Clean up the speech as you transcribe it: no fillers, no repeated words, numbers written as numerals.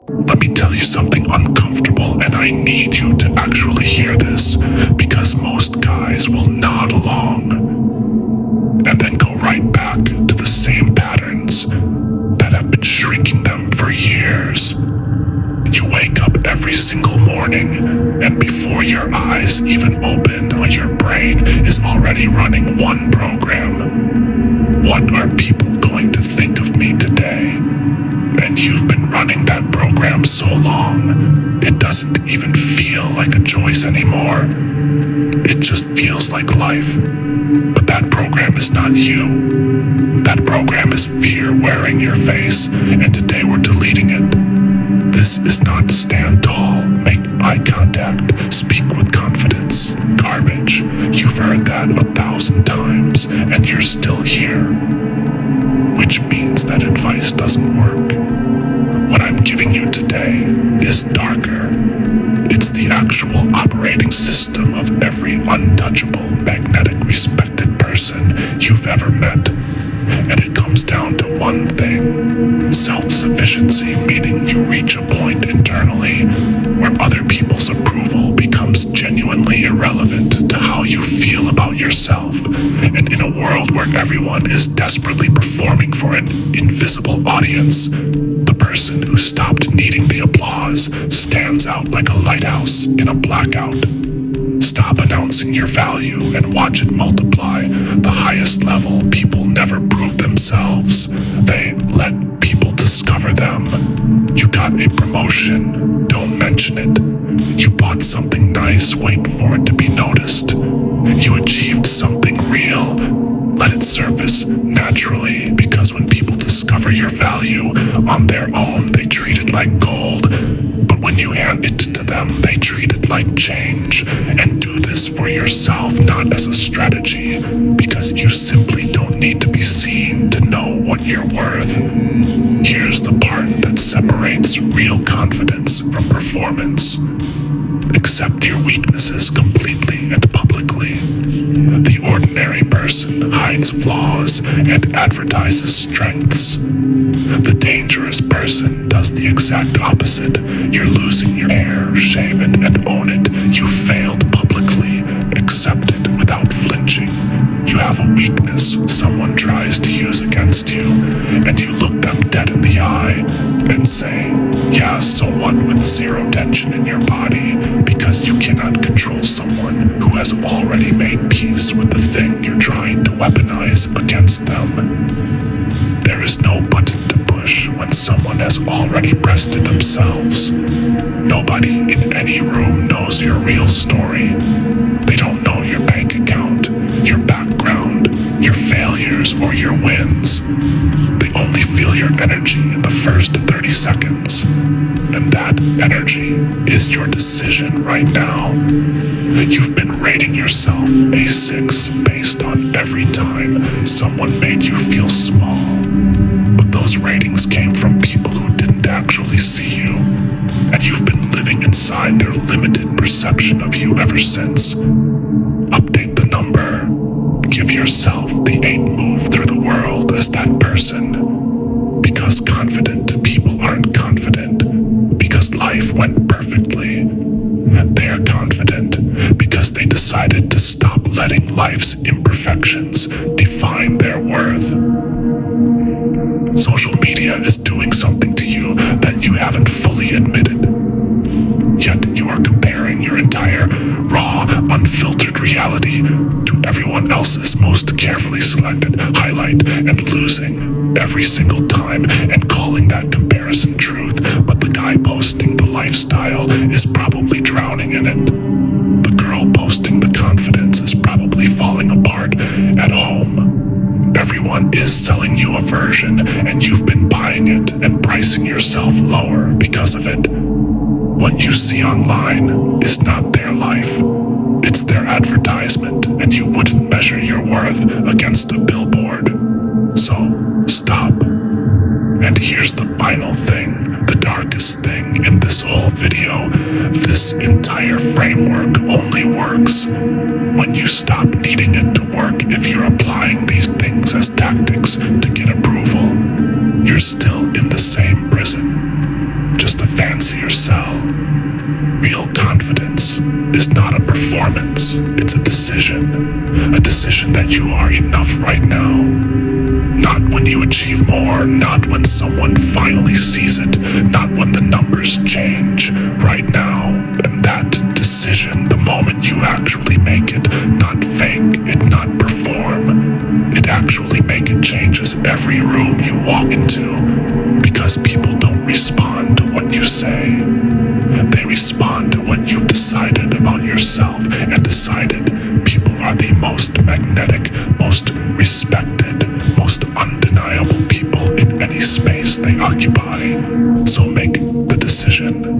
Let me tell you something uncomfortable, and I need you to actually hear this, because most guys will nod along and then go right back to the same patterns that have been shrinking them for years. You wake up every single morning, and before your eyes even open, your brain is already running one program. What are people going to think of me today? And you've been running that program so long, it doesn't even feel like a choice anymore. It just feels like life. But that program is not you. That program is fear wearing your face, and today we're deleting it. This is not stand tall, make eye contact, speak with confidence. Garbage. You've heard that 1,000 times, and you're still here. Which means that advice doesn't work. What I'm giving you today is darker. It's the actual operating system of every untouchable, magnetic, respected person you've ever met. And it comes down to one thing: self-sufficiency, meaning you reach a point internally where other people's approval becomes genuinely irrelevant to how you feel about yourself. And in a world where everyone is desperately performing for an invisible audience, the person who stopped needing the applause stands out like a lighthouse in a blackout. Stop announcing your value and watch it multiply. The highest level, people never prove themselves. They let people discover them. You got a promotion, don't mention it. You bought something nice, wait for it to be noticed. You achieved something real, let it surface naturally, because when people discover your value on their own, they treat it like gold. But when you hand it to them, they treat it like change. And do this for yourself, not as a strategy, because you simply don't need to be seen to know what you're worth. Here's the part that separates real confidence from performance. Accept your weaknesses completely and publicly. The ordinary person hides flaws and advertises strengths. The dangerous person does the exact opposite. You're losing your hair, shave it and own it. You failed publicly. Accept it without flinching. You have a weakness someone tries to use against you, and you look them dead in the eye and say, yeah, so what, with zero tension in your body, because you cannot control someone who has already made peace with the thing you're trying to weaponize against them. There is no button to push when someone has already pressed it themselves. Nobody in any room knows your real story. They don't know your bank account, your background, your failures, or your wins. They only feel your energy in the first 30 seconds. And that energy is your decision right now. You've been rating yourself a 6 based on every time someone made you feel small. But those ratings came from people who didn't actually see you. And you've been living inside their limited perception of you ever since. Update the number. Give yourself the 8 move through the world as that person. Because confident people aren't confident because life went perfectly. They're confident because they decided to stop letting life's imperfections define their worth. Social media is doing something to you that you haven't fully admitted. Yet you are comparing your entire raw, unfiltered reality to everyone else's most carefully selected highlight and losing every single time and calling that comparison truth. But the guy posting the lifestyle is probably drowning in it. The girl posting the confidence is probably falling apart at home. Everyone is selling you a version, and you've been buying it and pricing yourself lower because of it. What you see online is not their life. It's their advertisement, and you wouldn't measure your worth against a billboard. So, stop. And here's the final thing, the darkest thing in this whole video. This entire framework only works when you stop needing it to work. If you're applying these things as tactics to get approval, you're still in the same prison, just a to your cell. Real confidence is not a performance, it's a decision that you are enough right now. Not when you achieve more, not when someone finally sees it, not when the numbers change, right now. And that decision, the moment you actually make it, not fake it, not perform, it actually make it, changes every room you walk into. Because people don't respond to what you say. They respond to what you've decided about yourself, and decided people are the most magnetic, most respected, most undeniable people in any space they occupy. So make the decision.